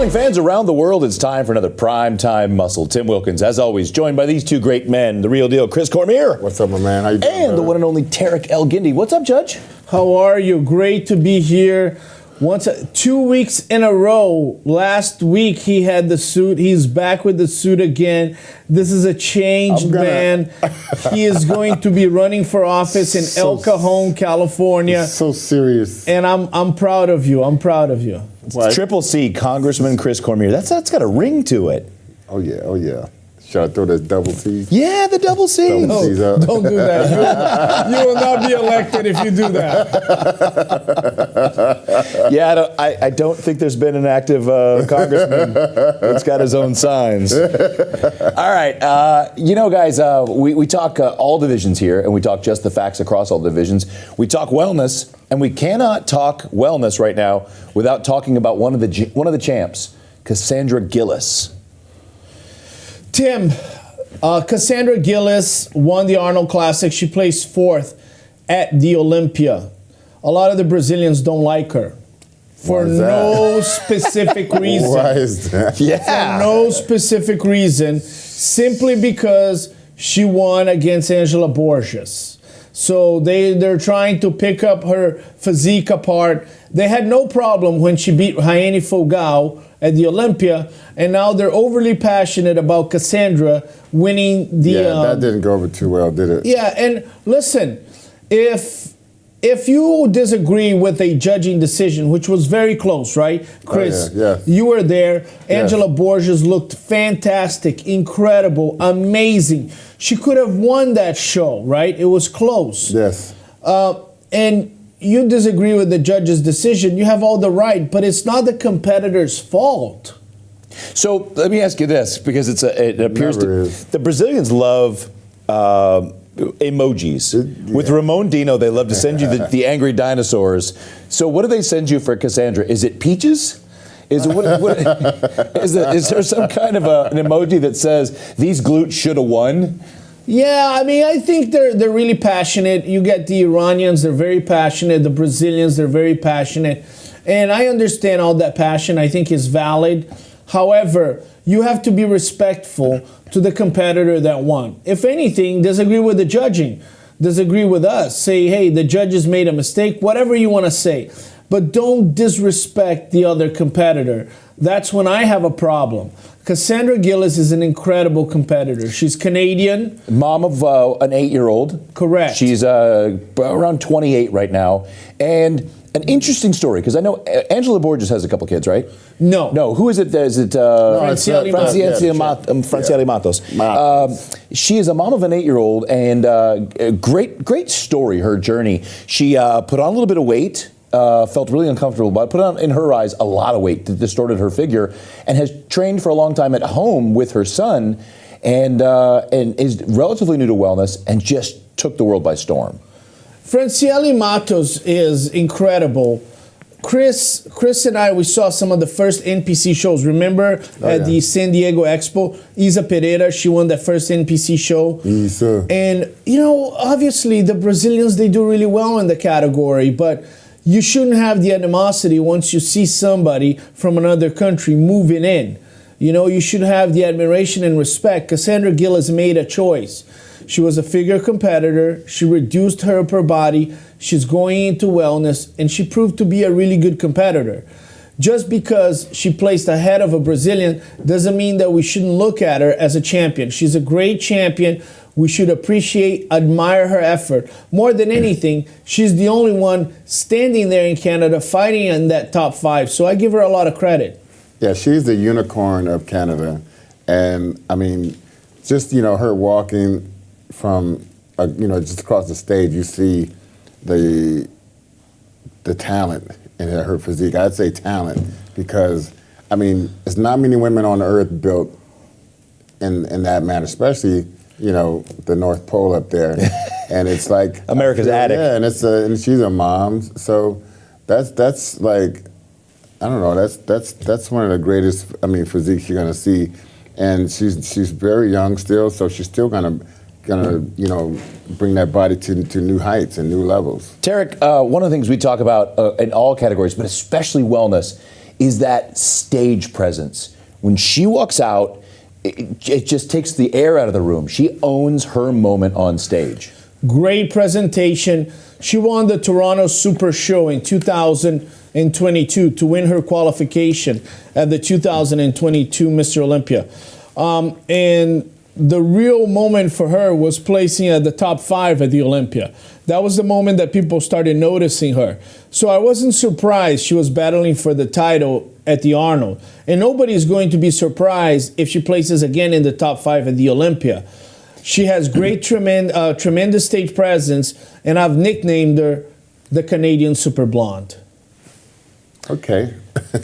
morning, fans around the world. It's time for another Primetime Muscle. Tim Wilkins, as always, joined by these two great men, the real deal, Chris Cormier. What's up, my man? How you doing, and brother? the one and only Tarek El Guindy. What's up, Judge? How are you? Great to be here. 2 weeks in a row. Last week he had the suit. He's back with the suit again. This is a changed man. He is going to be running for office in El Cajon, California. So serious. And I'm proud of you. I'm proud of you. It's Triple C, Congressman Chris Cormier. That's got a ring to it. Oh yeah. Should I throw this double C? Yeah, the double C. No, don't do that. You will not be elected if you do that. Yeah, I don't think there's been an active congressman that's got his own signs. All right. Guys, we talk all divisions here, and we talk just the facts across all divisions. We talk wellness, and we cannot talk wellness right now without talking about one of the champs, Cassandra Gillis. Tim, Cassandra Gillis won the Arnold Classic. She placed fourth at the Olympia. A lot of the Brazilians don't like her for no specific reason. Why is that? Yeah. For no specific reason, simply because she won against Angela Borges. So they're trying to pick up her physique apart. They had no problem when she beat Rayane Fogao at the Olympia, and now they're overly passionate about Cassandra winning the... Yeah, that didn't go over too well, did it? Yeah, and listen, if you disagree with a judging decision, which was very close, right? Chris, you were there. Angela Borges looked fantastic, incredible, amazing. She could have won that show, right? It was close. Yes. And you disagree with the judge's decision, you have all the right, but it's not the competitor's fault. So let me ask you this, because it appears the Brazilians love emojis. With Ramon Dino, they love to send you the angry dinosaurs. So what do they send you for Cassandra? Is it peaches? Is there some kind of an emoji that says these glutes should have won? Yeah, I mean, I think they're really passionate. You get the Iranians, they're very passionate. The Brazilians, they're very passionate. And I understand all that passion. I think is valid. However, you have to be respectful to the competitor that won. If anything, disagree with the judging. Disagree with us. Say, hey, the judges made a mistake, whatever you want to say. But don't disrespect the other competitor. That's when I have a problem. Cassandra Gillis is an incredible competitor. She's Canadian. Mom of an 8-year-old. Correct. She's around 28 right now. And an interesting story, because I know Angela Borges has a couple kids, right? No. Who is it? Is it Franciele Matos? She is a mom of an 8-year-old, and great story, her journey. She put on a little bit of weight. Felt really uncomfortable, but put on, in her eyes, a lot of weight that distorted her figure, and has trained for a long time at home with her son, and is relatively new to wellness, and just took the world by storm. Franciele Matos is incredible. Chris and I, we saw some of the first NPC shows. Remember at the San Diego Expo, Isa Pereira, she won that first NPC show. Isa. And, obviously the Brazilians, they do really well in the category, but you shouldn't have the animosity once you see somebody from another country moving in. You should have the admiration and respect. Cassandra Gillis made a choice. She was a figure competitor. She reduced her upper body. She's going into wellness, and she proved to be a really good competitor. Just because she placed ahead of a Brazilian doesn't mean that we shouldn't look at her as a champion. She's a great champion. We should admire her effort. More than anything, she's the only one standing there in Canada fighting in that top 5. So I give her a lot of credit. Yeah, she's the unicorn of Canada. And, I mean, just, her walking from, just across the stage, you see the talent in her physique. I'd say talent because, I mean, there's not many women on earth built in that manner, especially the North Pole up there, and it's like America's attic. Yeah, and she's a mom, so that's like, I don't know, that's one of the greatest, physiques you're gonna see, and she's very young still, so she's still gonna bring that body to new heights and new levels. Tarek, one of the things we talk about in all categories, but especially wellness, is that stage presence. When she walks out, it just takes the air out of the room. She owns her moment on stage. Great presentation. She won the Toronto Super Show in 2022 to win her qualification at the 2022 Mr. Olympia. And the real moment for her was placing at the top 5 at the Olympia. That was the moment that people started noticing her. So I wasn't surprised she was battling for the title at the Arnold. And nobody's going to be surprised if she places again in the top 5 at the Olympia. She has great, tremendous stage presence, and I've nicknamed her the Canadian Super Blonde. Okay.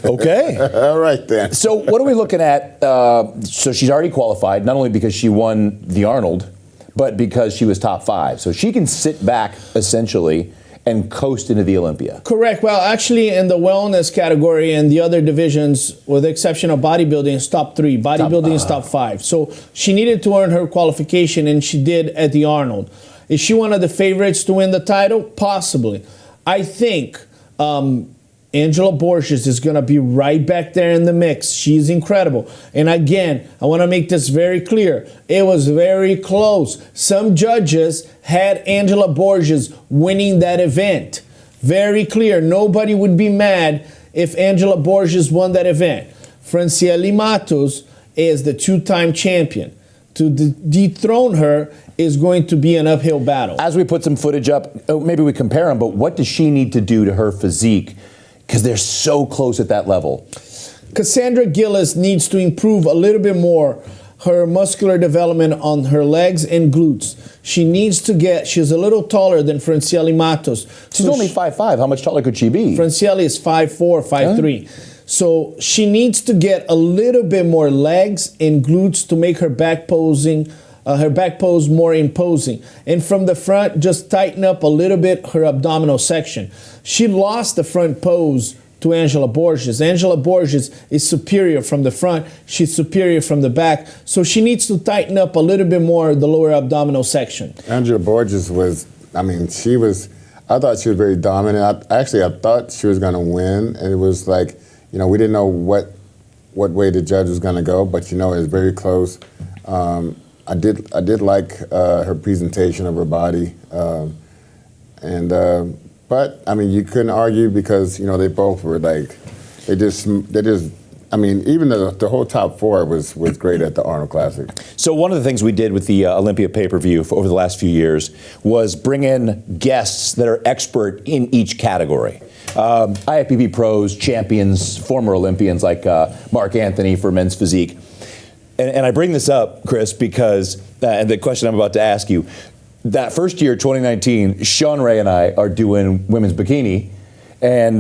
Okay. All right then. So what are we looking at? So she's already qualified, not only because she won the Arnold, but because she was top 5. So she can sit back, essentially, and coast into the Olympia. Correct. Well, actually, in the wellness category and the other divisions, with the exception of bodybuilding, is top 3. Bodybuilding is top 5. So she needed to earn her qualification, and she did at the Arnold. Is she one of the favorites to win the title? Possibly. I think Angela Borges is going to be right back there in the mix. She's incredible. And again, I want to make this very clear. It was very close. Some judges had Angela Borges winning that event. Very clear. Nobody would be mad if Angela Borges won that event. Franciele Matos is the 2-time champion. To dethrone her is going to be an uphill battle. As we put some footage up, maybe we compare them, but what does she need to do to her physique? Because they're so close at that level. Cassandra Gillis needs to improve a little bit more her muscular development on her legs and glutes. She's a little taller than Franciele Matos. She's only 5'5". How much taller could she be? Franciele is 5'4", 5'3". So she needs to get a little bit more legs and glutes to make her back pose more imposing. And from the front, just tighten up a little bit her abdominal section. She lost the front pose to Angela Borges. Angela Borges is superior from the front. She's superior from the back. So she needs to tighten up a little bit more the lower abdominal section. Angela Borges was, I thought she was very dominant. I thought she was going to win. And it was like, we didn't know what way the judge was going to go, but it was very close. I did like her presentation of her body, but you couldn't argue because they both were like even the whole top 4 was great at the Arnold Classic. So one of the things we did with the Olympia pay-per-view over the last few years was bring in guests that are expert in each category. IFBB pros, champions, former Olympians like Mark Anthony for men's physique. And I bring this up, Chris, because and the question I'm about to ask you, that first year, 2019, Sean Ray and I are doing women's bikini, and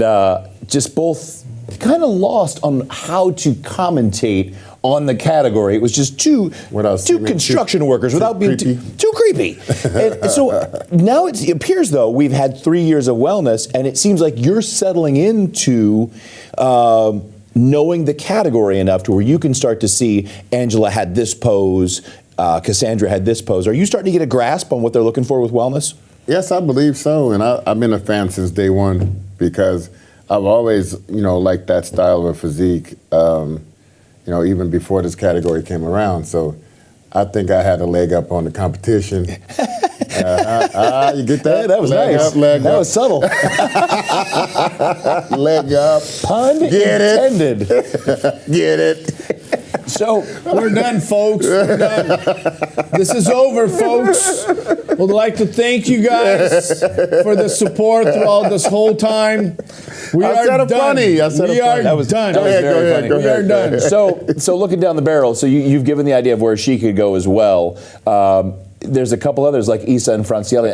just both kind of lost on how to commentate on the category. It was just two construction workers without being too creepy. And so now it appears, though, we've had 3 years of wellness, and it seems like you're settling into knowing the category enough to where you can start to see Angela had this pose, Cassandra had this pose. Are you starting to get a grasp on what they're looking for with wellness? Yes, I believe so, and I've been a fan since day one because I've always, liked that style of physique, even before this category came around. So I think I had a leg up on the competition. You get that? Yeah, that was leg nice. Up, leg that up. was subtle. Leg up. Pun intended. Get it. So we're done, folks. We're done. This is over, folks. We'd like to thank you guys for the support throughout this whole time. We are done. We are done. That was very funny. We are done. So looking down the barrel, so you've given the idea of where she could go as well. There's a couple others like Isa and Franciele,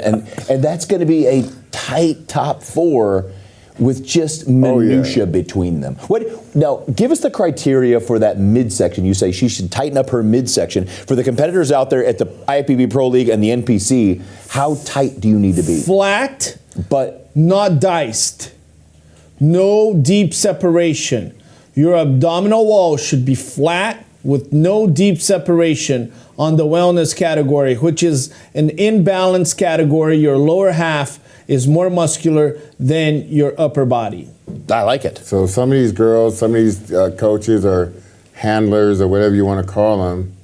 and that's going to be a tight top 4 with just minutia between them. Now, give us the criteria for that midsection. You say she should tighten up her midsection. For the competitors out there at the IFBB Pro League and the NPC, how tight do you need to be? Flat, but not diced. No deep separation. Your abdominal wall should be flat with no deep separation on the wellness category, which is an imbalanced category. Your lower half is more muscular than your upper body. I like it. So some of these girls, some of these coaches or handlers or whatever you want to call them,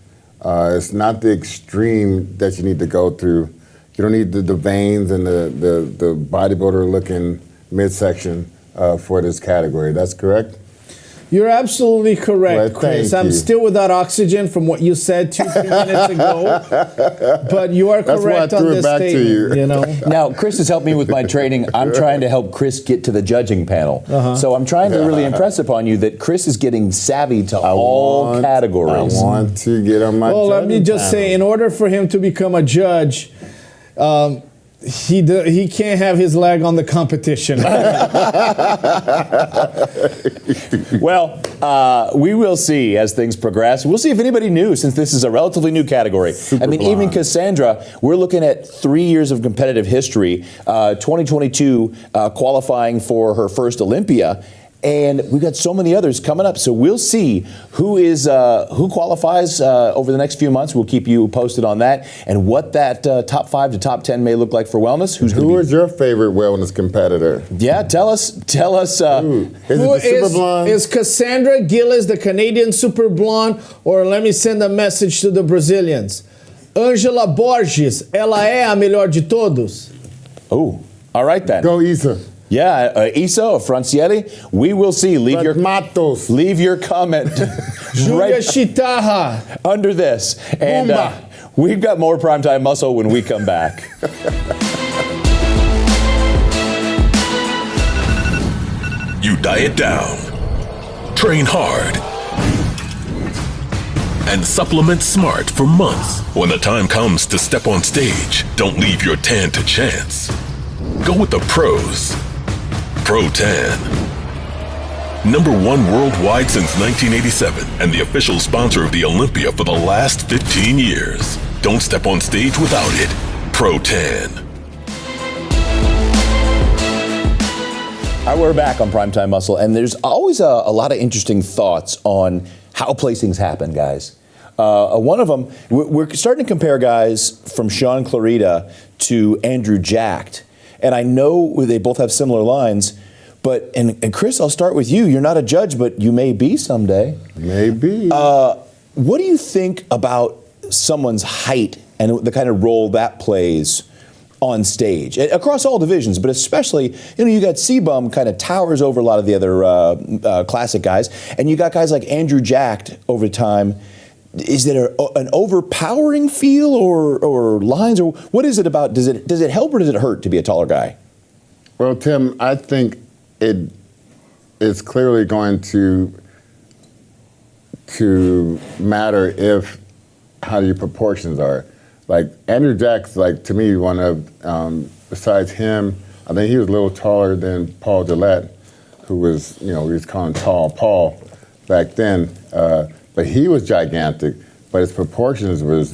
it's not the extreme that you need to go through. You don't need the veins and the bodybuilder looking midsection for this category. That's correct? You're absolutely correct, Well, Chris. thank I'm you. still without oxygen from what you said 2-3 minutes ago, but you are That's why I correct on threw it this back to statement. you. You know, Now, Chris has helped me with my training. I'm trying to help Chris get to the judging panel. So I'm trying to really impress upon you that Chris is getting savvy to all categories. I want to get on my well, let me judging just say, panel. in order for him to become a judge, he can't have his leg on the competition. Well, we will see as things progress. We'll see if anybody knew, since this is a relatively new category. I mean, even blonde. Cassandra, we're looking at 3 years of competitive history, 2022 qualifying for her first Olympia. And we've got so many others coming up, so we'll see who qualifies over the next few months. We'll keep you posted on that and what that top 5 to top 10 may look like for wellness. Who is your favorite wellness competitor? Yeah, tell us. Is it Who the super blonde? is Cassandra Gillis, the Canadian super blonde, or let me send a message to the Brazilians. Angela Borges, ela é a melhor de todos? Oh, all right then. Go Isa. Yeah, Isa or Franciele, we will see. Leave Matos. your comment Julia right Chitaha. under this. And Boomba. we've got more Primetime Muscle when we come back. You diet down, train hard, and supplement smart for months. When the time comes to step on stage, don't leave your tan to chance. Go with the pros. Pro Tan. Number 1 worldwide since 1987 and the official sponsor of the Olympia for the last 15 years. Don't step on stage without it. Pro Tan. All right, we're back on Primetime Muscle, and there's always a lot of interesting thoughts on how placings happen, guys. One of them, we're starting to compare guys from Sean Clarita to Andrew Jacked. And I know they both have similar lines, but, and Chris, I'll start with you. You're not a judge, but you may be someday. Maybe. What do you think about someone's height and the kind of role that plays on stage across all divisions, but especially, you got C-Bum kind of towers over a lot of the other classic guys, and you got guys like Andrew Jacked over time. Is it an overpowering feel or lines, or what is it about? Does it help or does it hurt to be a taller guy? Well, Tim, I think it is clearly going to matter if how your proportions are. Like Andrew Jack's, like to me, one of besides him, I think he was a little taller than Paul Gillette, who was we was calling Tall Paul back then. But he was gigantic, but his proportions was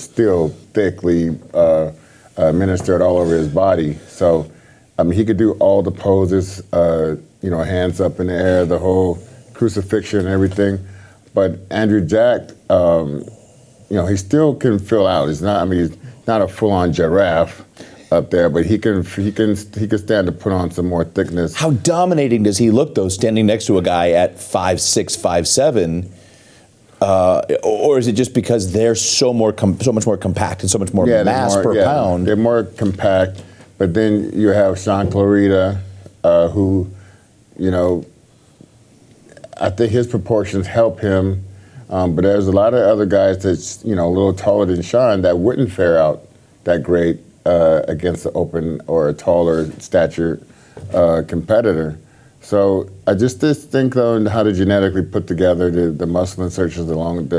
still thickly ministered all over his body. So, I mean, he could do all the poses, hands up in the air, the whole crucifixion and everything. But Andrew Jack, he still can fill out. He's not a full-on giraffe up there, but he can stand to put on some more thickness. How dominating does he look, though, standing next to a guy at 5'6", 5'7"? Or is it just because they're so much more compact and so much more mass per pound? They're more compact, but then you have Sean Clarita, who, I think his proportions help him. But there's a lot of other guys that's, a little taller than Sean that wouldn't fare out that great against an open or a taller stature competitor. So I just think, though, how to genetically put together the muscle insertions along with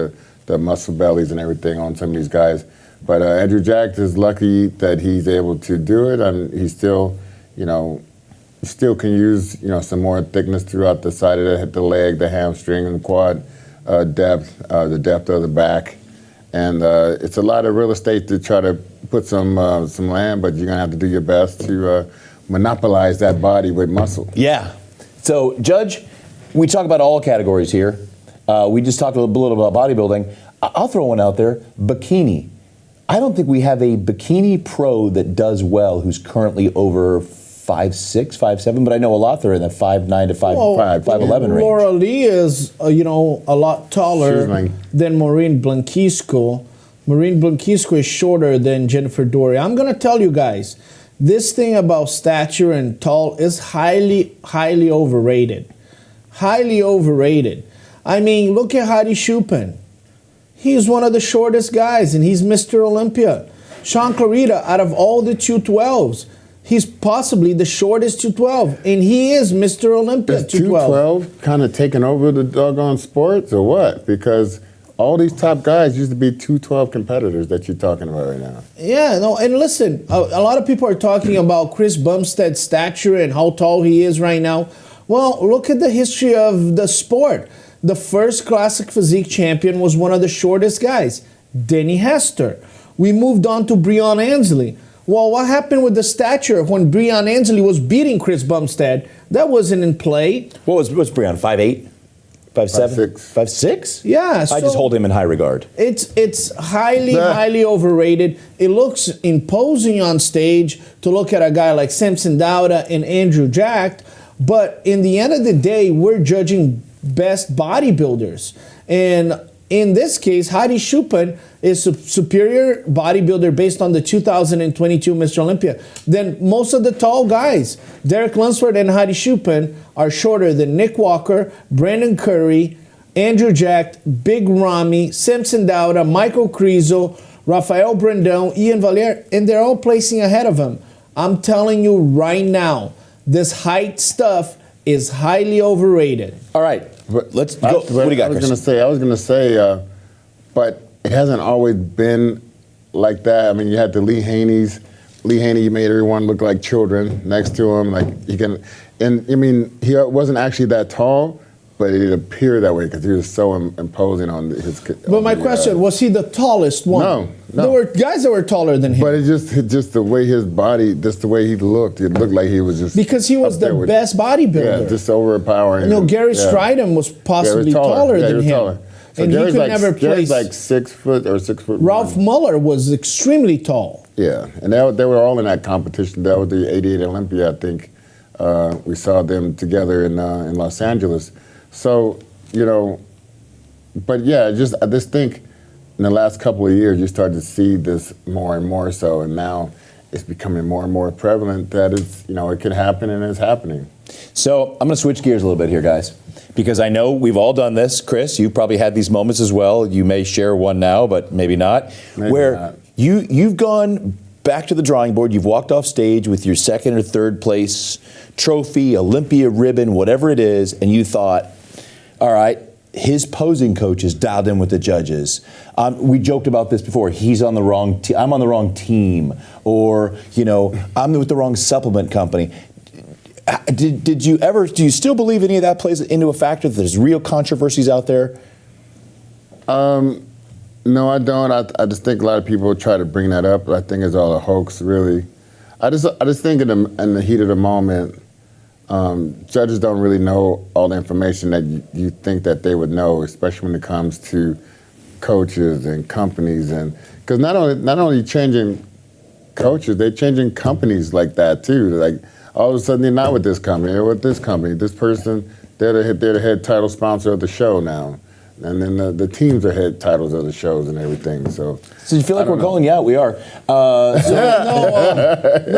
the muscle bellies and everything on some of these guys. But Andrew Jack is lucky that he's able to do it, and he still, still can use, some more thickness throughout the side of the leg, the hamstring, and the quad depth, the depth of the back. And it's a lot of real estate to try to put some land, but you're gonna have to do your best to monopolize that body with muscle. Yeah. So, Judge, we talk about all categories here. We just talked a little bit about bodybuilding. I'll throw one out there, bikini. I don't think we have a bikini pro that does well who's currently over 5'6", 5'7", but I know a lot that are in the 5'9" to 5'11" range. Laura Lee is, a lot taller than Maureen Blanquisco. Maureen Blanquisco is shorter than Jennifer Dory. I'm going to tell you guys, this thing about stature and tall is highly, highly overrated. Highly overrated. I mean, look at Hadi Choopan. He's one of the shortest guys, and he's Mr. Olympia. Sean Clarita, out of all the 212s, he's possibly the shortest 212, and he is Mr. Olympia. Is 212 kind of taking over the doggone sports, or what? Because all these top guys used to be 212 competitors that you're talking about right now. Yeah, no, and listen, a lot of people are talking about Chris Bumstead's stature and how tall he is right now. Well, look at the history of the sport. The first classic physique champion was one of the shortest guys, Denny Hester. We moved on to Breon Ansley. Well, what happened with the stature when Breon Ansley was beating Chris Bumstead? That wasn't in play. What's Breon, 5'8"? 5'7"? 5'6"? Yeah. I just hold him in high regard. It's highly overrated. It looks imposing on stage to look at a guy like Samson Dauda and Andrew Jack, but in the end of the day, we're judging best bodybuilders. And in this case, Hadi Choopan is a superior bodybuilder based on the 2022 Mr. Olympia. Then most of the tall guys, Derek Lunsford and Hadi Choopan, are shorter than Nick Walker, Brandon Curry, Andrew Jack, Big Ramy, Samson Dauda, Michael Kriesel, Rafael Brandão, Ian Valliere, and they're all placing ahead of him. I'm telling you right now, this height stuff is highly overrated. All right, let's go. What do you got, Chris? I was going to say, but it hasn't always been like that. I mean, you had the Lee Haney's. Lee Haney, you made everyone look like children next to him. Like you can, and I mean, he wasn't actually that tall, but it appeared that way because he was so imposing on his. But my question, was he the tallest one? No. There were guys that were taller than him. But it just the way his body, just the way he looked, it looked like he was just because he was the best bodybuilder. Yeah, just overpowering. Gary Stridham was possibly taller than him. Taller. So and Gary's he could never place. Gary's like 6 foot or 6 foot. Ralph Muller was extremely tall. Yeah, and they were all in that competition. That was the '88 Olympia, I think. We saw them together in Los Angeles. So, but yeah, I just think in the last couple of years, you start to see this more and more so, and now it's becoming more and more prevalent that it can happen and it's happening. So I'm going to switch gears a little bit here, guys, because I know we've all done this. Chris, you've probably had these moments as well. You may share one now, but maybe not. You've gone back to the drawing board. You've walked off stage with your second or third place trophy, Olympia ribbon, whatever it is, and you thought, all right, his posing coach is dialed in with the judges. We joked about this before. He's on the wrong team. I'm on the wrong team. Or, I'm with the wrong supplement company. Do you still believe any of that plays into a factor, that there's real controversies out there? No, I don't. I just think a lot of people try to bring that up, but I think it's all a hoax, really. I just think in the heat of the moment, judges don't really know all the information that you think that they would know, especially when it comes to coaches and companies, and because not only changing coaches, they're changing companies like that too. Like all of a sudden they're not with this company, they're with this company. This person, they're the head title sponsor of the show now. And then the teams are head titles of the shows and everything. So you feel like we're calling you out? We are. No,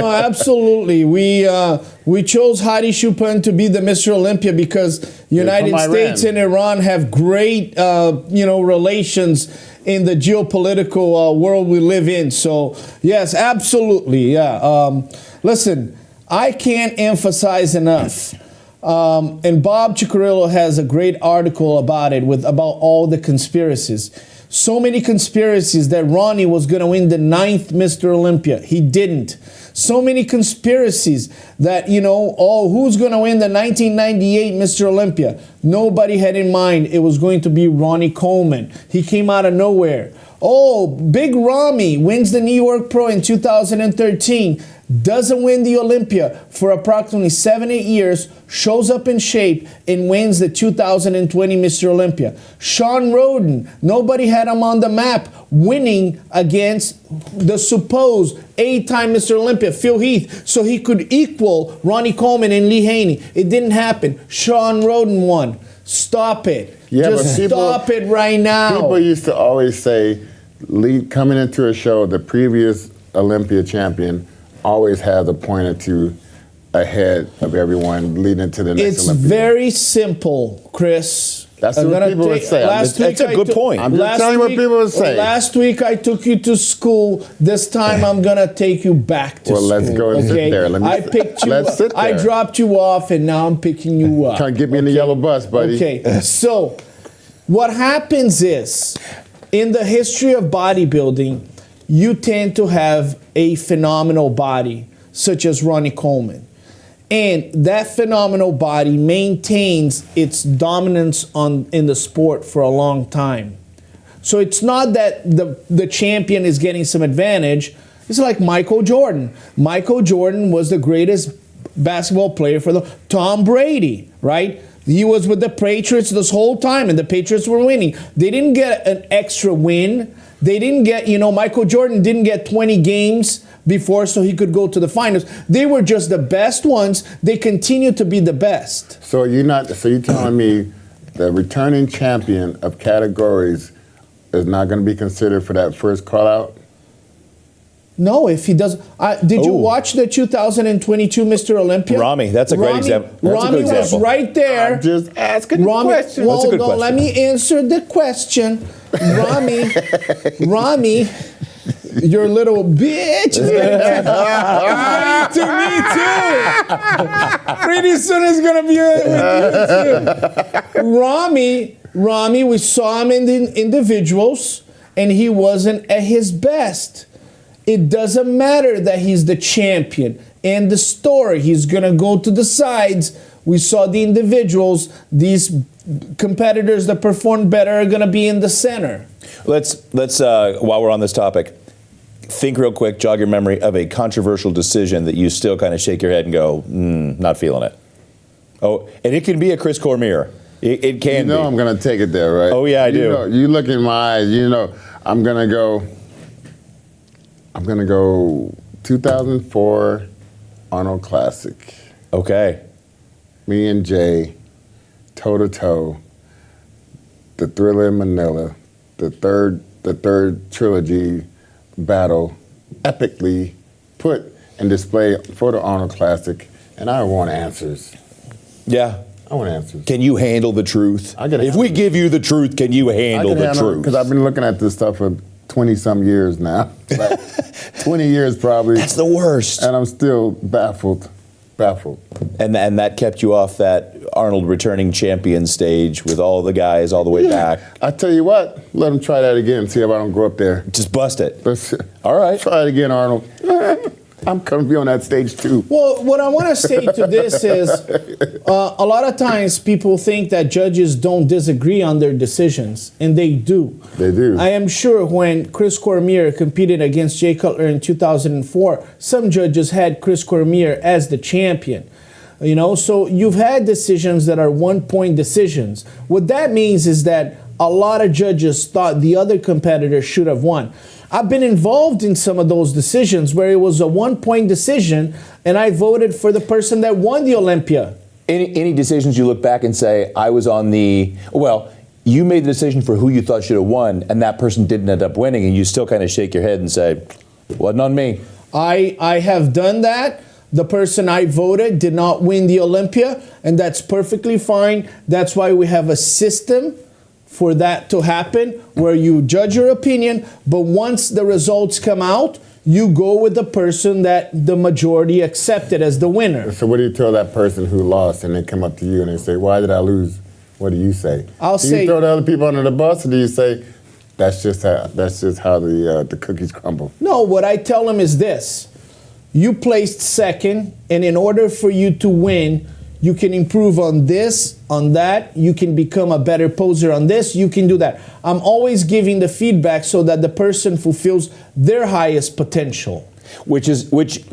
absolutely. We chose Hadi Choopan to be the Mr. Olympia because United States and Iran have great relations in the geopolitical world we live in. So yes, absolutely. Yeah. Listen, I can't emphasize enough. And Bob Ciccarello has a great article about it, about all the conspiracies. So many conspiracies that Ronnie was going to win the 9th Mr. Olympia. He didn't. So many conspiracies that, who's going to win the 1998 Mr. Olympia? Nobody had in mind it was going to be Ronnie Coleman. He came out of nowhere. Oh, Big Ramy wins the New York Pro in 2013. doesn't win the Olympia for approximately 7-8 years, shows up in shape, and wins the 2020 Mr. Olympia. Sean Roden, nobody had him on the map, winning against the supposed 8-time Mr. Olympia, Phil Heath, so he could equal Ronnie Coleman and Lee Haney. It didn't happen. Sean Roden won. Stop it. Yeah, Just stop it right now. People used to always say, coming into a show, the previous Olympia champion always has a point or two ahead of everyone leading to the next It's Olympia. very simple, Chris. That's what people would say. That's a good point. I'm just telling you what people would say. Last week I took you to school. This time I'm gonna take you back to school. Well, let's go and sit there. I picked you. Let's sit there. I dropped you off, and now I'm picking you up. Trying to get me in the yellow bus, buddy. Okay, so what happens is, in the history of bodybuilding, you tend to have a phenomenal body, such as Ronnie Coleman. And that phenomenal body maintains its dominance in the sport for a long time. So it's not that the champion is getting some advantage. It's like Michael Jordan. Michael Jordan was the greatest basketball player for Tom Brady, right? He was with the Patriots this whole time, and the Patriots were winning. They didn't get an extra win. They didn't get, Michael Jordan didn't get 20 games before so he could go to the finals. They were just the best ones. They continue to be the best. So you're telling me the returning champion of categories is not going to be considered for that first call out? No, if he does, did you watch the 2022 Mr. Olympia? Rami, that's a great example. That's a good Rami was right there. I'm just asking the question. Well, That's a good question. let me answer the question. Rami, your little bitch is gonna get married to me too. Pretty soon it's gonna be with you too. Rami, we saw him in the individuals, and he wasn't at his best. It doesn't matter that he's the champion. And the story, he's gonna go to the sides. We saw the individuals, these competitors that performed better are gonna be in the center. Let's while we're on this topic, think real quick, jog your memory of a controversial decision that you still kind of shake your head and go, not feeling it. Oh, and it can be a Chris Cormier. It can be. I'm going to take it there, right? Oh, yeah, I do. You look in my eyes, I'm going to go 2004 Arnold Classic. Okay. Me and Jay, toe-to-toe, the Thriller in Manila, the third trilogy battle, epically put and displayed for the Arnold Classic, and I want answers. Yeah. I want answers. Can you handle the truth? If we give you the truth, can you handle the truth? Because I've been looking at this stuff for 20-some years now. Like 20 years probably. That's the worst. And I'm still baffled. And that kept you off that Arnold returning champion stage with all the guys all the way back. I tell you what, let them try that again, see if I don't go up there. Just bust it. All right. Try it again, Arnold. I'm going to be on that stage too. Well, what I want to say to this is a lot of times people think that judges don't disagree on their decisions, and they do. They do. I am sure when Chris Cormier competed against Jay Cutler in 2004, some judges had Chris Cormier as the champion. So you've had decisions that are one-point decisions. What that means is that a lot of judges thought the other competitor should have won. I've been involved in some of those decisions where it was a one-point decision, and I voted for the person that won the Olympia. Any decisions you look back and say, I was on you made the decision for who you thought should have won, and that person didn't end up winning, and you still kind of shake your head and say, wasn't on me. I have done that. The person I voted did not win the Olympia, and that's perfectly fine. That's why we have a system for that to happen, where you judge your opinion, but once the results come out, you go with the person that the majority accepted as the winner. So what do you tell that person who lost and they come up to you and they say, why did I lose? What do you say? Do you throw the other people under the bus, or do you say, that's just how the cookies crumble? No, what I tell them is this. You placed second, and in order for you to win, you can improve on this, on that. You can become a better poser on this. You can do that. I'm always giving the feedback so that the person fulfills their highest potential. Which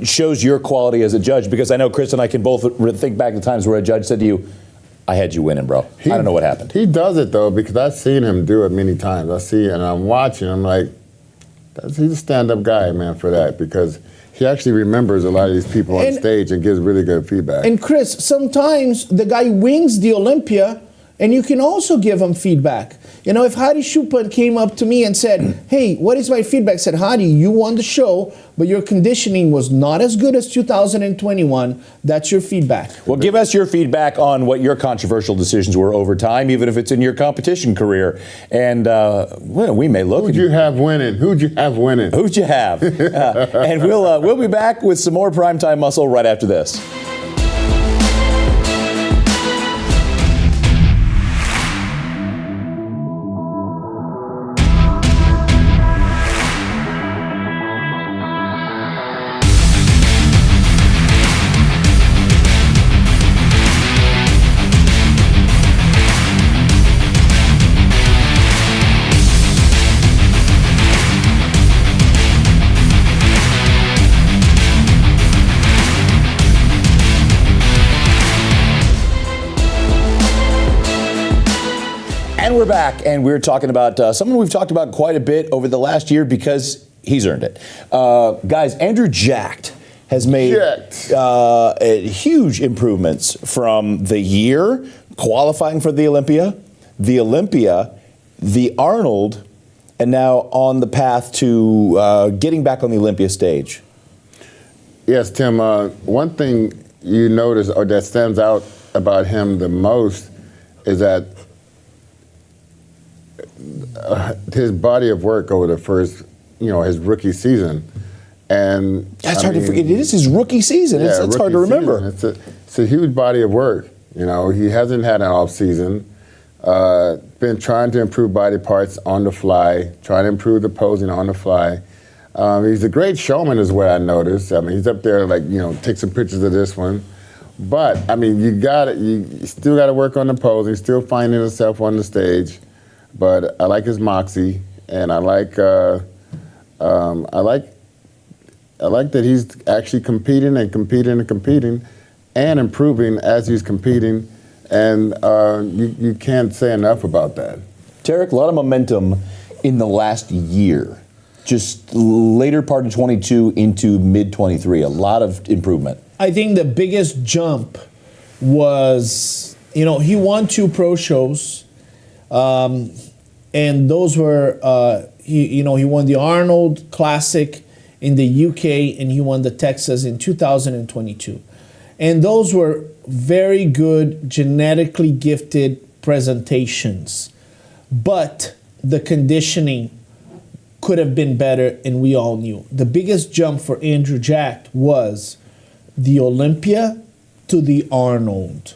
shows your quality as a judge, because I know Chris and I can both think back to times where a judge said to you, I had you winning, bro. I don't know what happened. He does it, though, because I've seen him do it many times. I see it, and I'm watching. I'm like, he's a stand-up guy, man, for that, because he actually remembers a lot of these people on stage and gives really good feedback. And Chris, sometimes the guy wins the Olympia, and you can also give him feedback. You know, if Hadi Choopan came up to me and said, hey, what is my feedback? I said, Hadi, you won the show, but your conditioning was not as good as 2021. That's your feedback. Well, give us your feedback on what your controversial decisions were over time, even if it's in your competition career. And we may look. Who'd you have winning? Who'd you have winning? Who'd you have? And we'll be back with some more Primetime Muscle right after this. And we're back, and we're talking about someone we've talked about quite a bit over the last year because he's earned it. Guys, Andrew Jacked has made huge improvements from the year, qualifying for the Olympia, the Arnold, and now on the path to getting back on the Olympia stage. Yes, Tim, one thing you notice or that stands out about him the most is that his body of work over the first, his rookie season. And that's hard to forget. It is his rookie season. Yeah, it's hard to remember. It's a huge body of work. He hasn't had an off season. Been trying to improve body parts on the fly, trying to improve the posing on the fly. He's a great showman is what I noticed. I mean, he's up there take some pictures of this one. But, you still got to work on the posing, still finding himself on the stage. But I like his moxie, and I like that he's actually competing and improving as he's competing, and you can't say enough about that. Tarek, a lot of momentum in the last year, just later part of 22 into mid 23, a lot of improvement. I think the biggest jump was, he won 2 pro shows. And those were, he won the Arnold Classic in the UK, and he won the Texas in 2022. And those were very good, genetically gifted presentations. But the conditioning could have been better, and we all knew. The biggest jump for Andrew Jacked was the Olympia to the Arnold.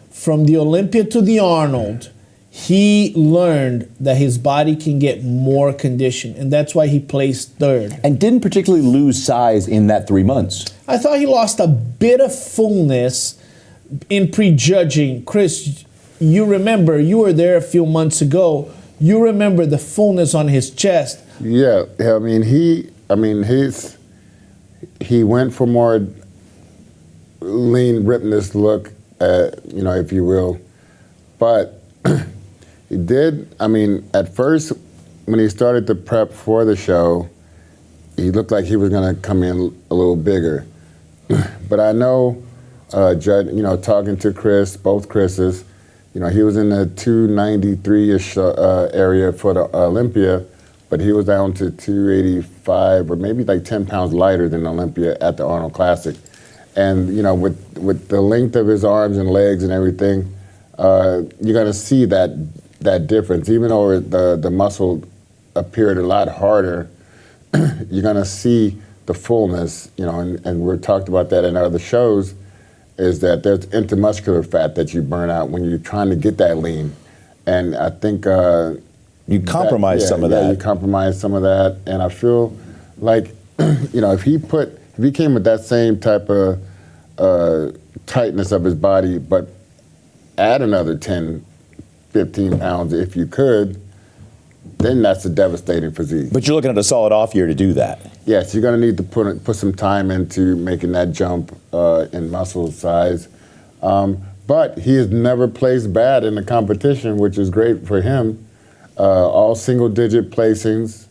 From the Olympia to the Arnold, he learned that his body can get more conditioned, and that's why he placed 3rd. And didn't particularly lose size in that 3 months. I thought he lost a bit of fullness in prejudging. Chris, you remember, you were there a few months ago. You remember the fullness on his chest. Yeah, he went for more lean, ripness look, if you will, but. He did, at first, when he started to prep for the show, he looked like he was going to come in a little bigger. But I know, talking to Chris, both Chris's, he was in the 293-ish area for the Olympia, but he was down to 285 or maybe like 10 pounds lighter than Olympia at the Arnold Classic. And, with the length of his arms and legs and everything, you're going to see that difference. Even though the muscle appeared a lot harder, you're going to see the fullness, and we've talked about that in other shows, is that there's intramuscular fat that you burn out when you're trying to get that lean. And I think you compromise some of that. Yeah, you compromise some of that. And I feel like, if he came with that same type of tightness of his body, but add another 10, 15 pounds if you could, then that's a devastating physique. But you're looking at a solid off year to do that. yes, you're going to need to put some time into making that jump in muscle size. But he has never placed bad in the competition, which is great for him. All single-digit placings.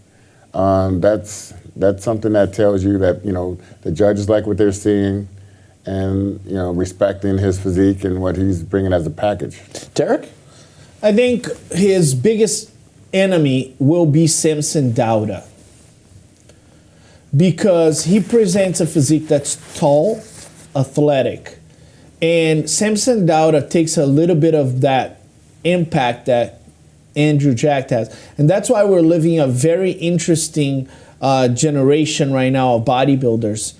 That's something that tells you that, you know, the judges like what they're seeing and, you know, respecting his physique and what he's bringing as a package. Derek? I think his biggest enemy will be Samson Dauda, because he presents a physique that's tall, athletic, and Samson Dauda takes a little bit of that impact that Andrew Jack has. And that's why we're living a very interesting generation right now of bodybuilders.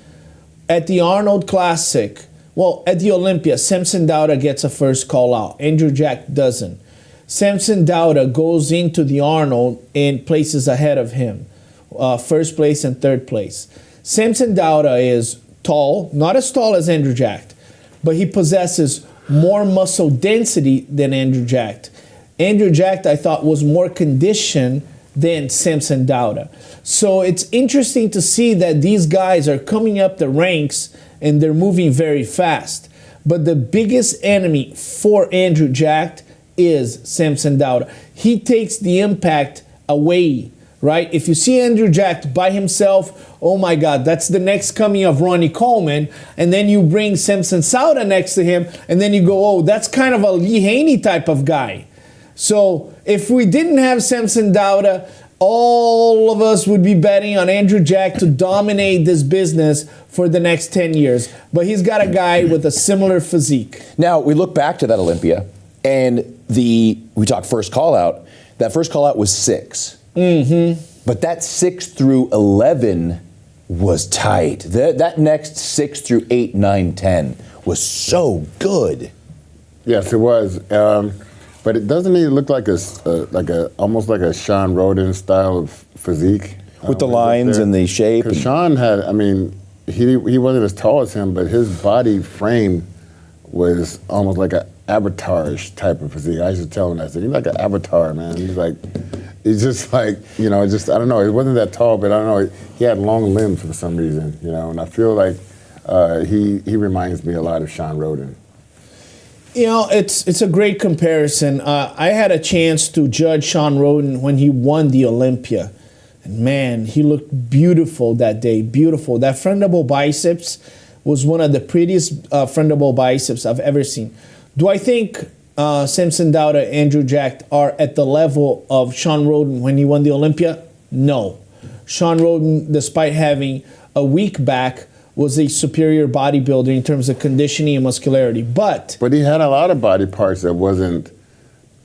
At the Arnold Classic, well, at the Olympia, Samson Dauda gets a first call out. Andrew Jack doesn't. Samson Dauda goes into the Arnold and places ahead of him, first place and third place. Samson Dauda is tall, not as tall as Andrew Jack, but he possesses more muscle density than Andrew Jack. Andrew Jack, I thought, was more conditioned than Samson Dauda. So it's interesting to see that these guys are coming up the ranks and they're moving very fast. But the biggest enemy for Andrew Jack is Samson Dauda. He takes the impact away, right? If you see Andrew Jack by himself, oh my God, that's the next coming of Ronnie Coleman. And then you bring Samson Dauda next to him, and then you go, oh, that's kind of a Lee Haney type of guy. So if we didn't have Samson Dauda, all of us would be betting on Andrew Jack to dominate this business for the next 10 years. But he's got a guy with a similar physique. Now, we look back to that Olympia, and we talk first call out. That first call out was 6. Mm-hmm. But that 6 through 11 was tight. That next 6 through 8, 9, 10 was so good. Yes, it was. But it doesn't even look like almost like a Sean Roden style of physique. With the lines and the shape. Because Sean had, I mean, he wasn't as tall as him, but his body frame was almost like an avatar-ish type of physique. I used to tell him that. I said, you're like an avatar, man. He's just like, you know, just, I don't know, he wasn't that tall, but I don't know, he had long limbs for some reason, you know, and I feel like he reminds me a lot of Sean Roden. You know, it's a great comparison. I had a chance to judge Sean Roden when he won the Olympia. And man, he looked beautiful that day, beautiful. That front double biceps was one of the prettiest front double biceps I've ever seen. Do I think Samson Dauda, Andrew Jack are at the level of Sean Roden when he won the Olympia? No. Sean Roden, despite having a weak back, was a superior bodybuilder in terms of conditioning and muscularity. But he had a lot of body parts that wasn't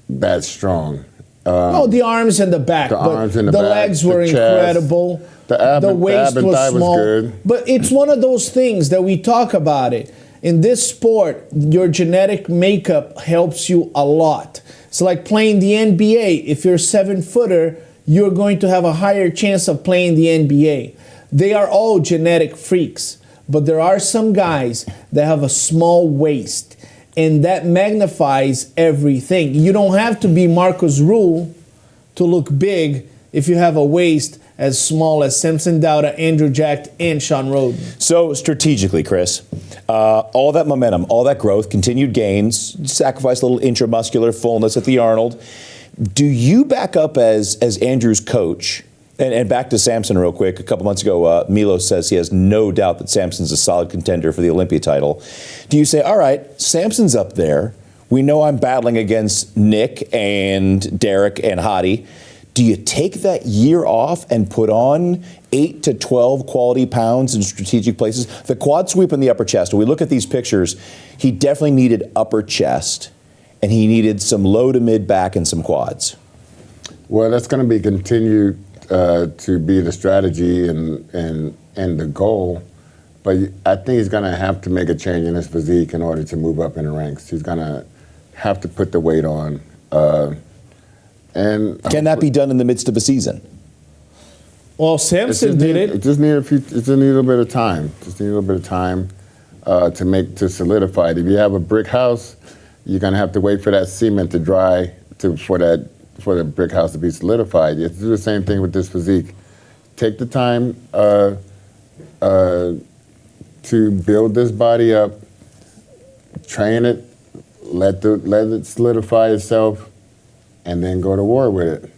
that strong. The arms and the back. The arms and the back, legs were incredible. The waist was small. Was good. But it's one of those things that we talk about it. In this sport, your genetic makeup helps you a lot. It's like playing the NBA. If you're a 7-footer, you're going to have a higher chance of playing the NBA. They are all genetic freaks, but there are some guys that have a small waist, and that magnifies everything. You don't have to be Marcus Rule to look big if you have a waist as small as Samson Dauda, Andrew Jack, and Sean Roden. So strategically, Chris, all that momentum, all that growth, continued gains, sacrifice a little intramuscular fullness at the Arnold. Do you back up as Andrew's coach? And back to Samson real quick. A couple months ago, Milos says he has no doubt that Samson's a solid contender for the Olympia title. Do you say, all right, Samson's up there. We know I'm battling against Nick and Derek and Hadi. Do you take that year off and put on 8 to 12 quality pounds in strategic places? The quad sweep and the upper chest, when we look at these pictures, he definitely needed upper chest, and he needed some low to mid back and some quads. Well, that's going to be continued to be the strategy and the goal. But I think he's going to have to make a change in his physique in order to move up in the ranks. He's going to have to put the weight on. And can that be done in the midst of a season? Well, Samson did it. It just need a little bit of time. Just need a little bit of time to solidify it. If you have a brick house, you're going to have to wait for that cement to dry for the brick house to be solidified. You have to do the same thing with this physique. take the time to build this body up, train it, let it solidify itself, and then go to war with it.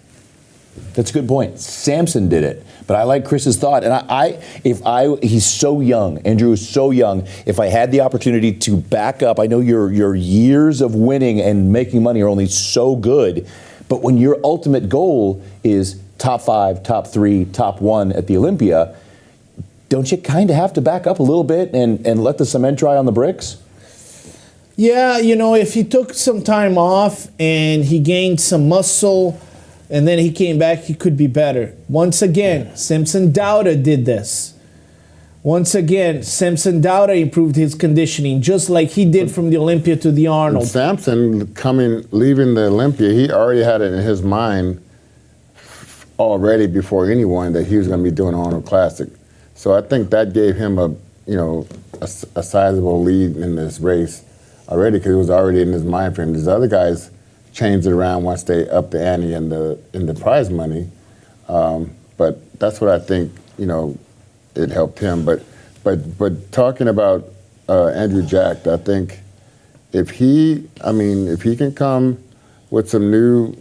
That's a good point. Samson did it, but I like Chris's thought. And he's so young. Andrew is so young. If I had the opportunity to back up, I know your years of winning and making money are only so good, but when your ultimate goal is top 5, top 3, top 1 at the Olympia, don't you kind of have to back up a little bit and let the cement dry on the bricks? Yeah, if he took some time off and he gained some muscle and then he came back, he could be better. Once again, Simpson Dauda did this. Once again, Simpson Dauda improved his conditioning, just like he did from the Olympia to the Arnold. Samson leaving the Olympia, he already had it in his mind already before anyone that he was going to be doing Arnold Classic. So I think that gave him a sizable lead in this race already, because it was already in his mind frame. These other guys changed it around once they upped the ante in the prize money, but that's what I think it helped him. But talking about Andrew Jack, I think if he can come with some new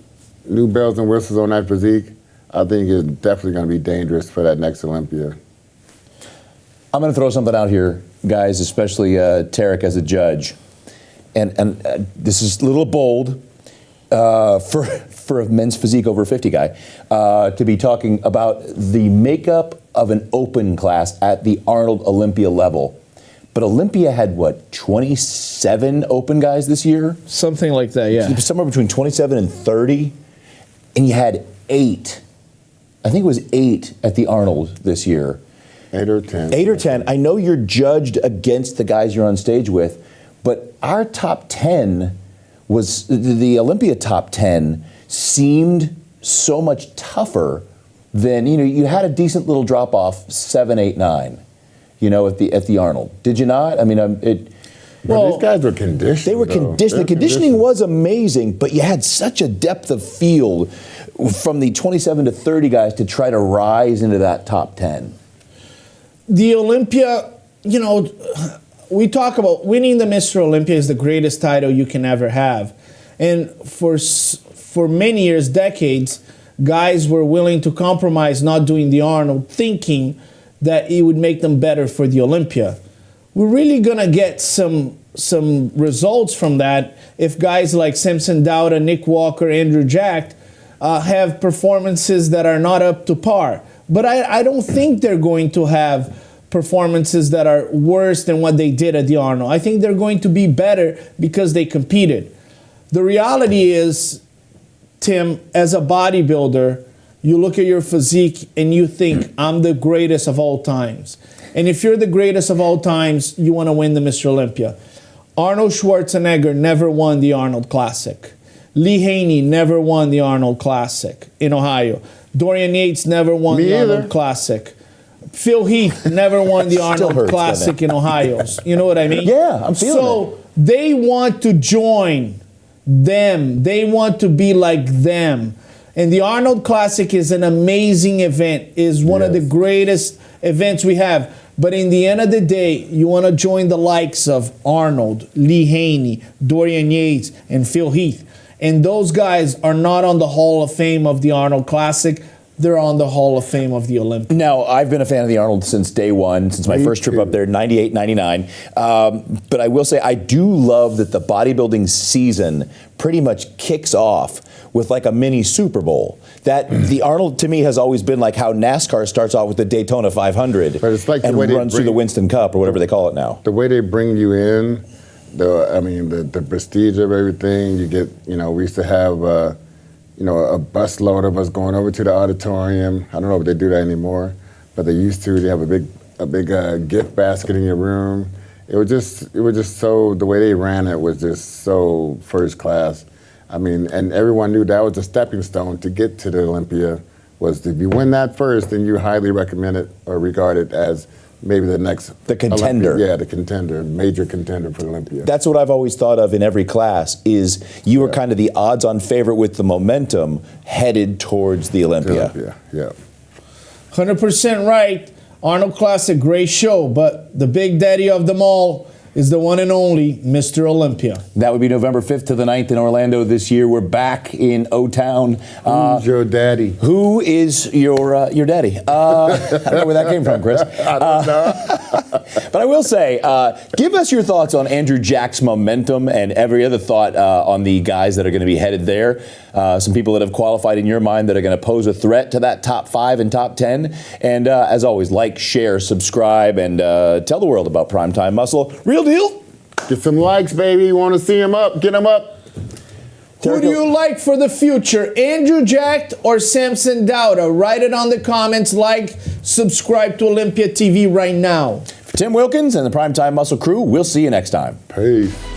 bells and whistles on that physique, I think it's definitely going to be dangerous for that next Olympia. I'm going to throw something out here, guys, especially Tarek as a judge. And this is a little bold for a men's physique over 50 guy to be talking about the makeup of an open class at the Arnold Olympia level. But Olympia had, 27 open guys this year? Something like that, yeah. Somewhere between 27 and 30. And you had 8. I think it was 8 at the Arnold this year. 8 or 10. 8 or 10. I know you're judged against the guys you're on stage with, but our top 10 was, the Olympia top 10 seemed so much tougher than, you had a decent little drop off 7, 8, 9, at the Arnold. Did you not? I mean, well, these guys were conditioned. They were conditioned. The conditioning was amazing, but you had such a depth of field from the 27 to 30 guys to try to rise into that top 10. The Olympia, we talk about winning the Mr. Olympia is the greatest title you can ever have. And for many years, decades, guys were willing to compromise not doing the Arnold, thinking that it would make them better for the Olympia. We're really going to get some results from that if guys like Simpson Dauda, Nick Walker, Andrew Jack have performances that are not up to par. But I don't think they're going to have performances that are worse than what they did at the Arnold. I think they're going to be better because they competed. The reality is, Tim, as a bodybuilder, you look at your physique and you think, I'm the greatest of all times. And if you're the greatest of all times, you want to win the Mr. Olympia. Arnold Schwarzenegger never won the Arnold Classic. Lee Haney never won the Arnold Classic in Ohio. Dorian Yates never won the Arnold Classic. Phil Heath never won the Arnold Classic in Ohio. You know what I mean? Yeah, I'm feeling it. So they want to join them. They want to be like them. And the Arnold Classic is an amazing event. Is one of the greatest events we have. But in the end of the day, you want to join the likes of Arnold, Lee Haney, Dorian Yates, and Phil Heath. And those guys are not on the Hall of Fame of the Arnold Classic. They're on the Hall of Fame of the Olympia. Now, I've been a fan of the Arnold since day one, since my first trip up there, 98, 99. But I will say I do love that the bodybuilding season pretty much kicks off with like a mini Super Bowl. That the Arnold, to me, has always been like how NASCAR starts off with the Daytona 500 but it's like and runs through the Winston Cup or whatever they call it now. The way they bring you in, the prestige of everything, you get, we used to have, a busload of us going over to the auditorium. I don't know if they do that anymore, but they used to. They have a big gift basket in your room. It was just so, the way they ran it was just so first class. I mean, and everyone knew that was a stepping stone to get to the Olympia. Was if you win that first, then you highly recommend it or regard it as maybe the next contender. Olympia, the contender, major contender for Olympia. That's what I've always thought of in every class, is you were kind of the odds-on favorite with the momentum headed towards the Olympia. Yeah. 100% right. Arnold Classic, great show, but the big daddy of them all is the one and only Mr. Olympia. That would be November 5th to the 9th in Orlando this year. We're back in O-Town. Who's your daddy? Who is your daddy? I don't know where that came from, Chris. I don't know. But I will say, give us your thoughts on Andrew Jack's momentum and every other thought on the guys that are going to be headed there. Some people that have qualified in your mind that are going to pose a threat to that top 5 and top 10. And as always, like, share, subscribe, and tell the world about Primetime Muscle. Real deal? Get some likes, baby. You want to see him up? Get him up. Who do you like for the future, Andrew Jack or Samson Dauda? Write it on the comments. Like, subscribe to Olympia TV right now. For Tim Wilkins and the Primetime Muscle crew, we'll see you next time. Peace.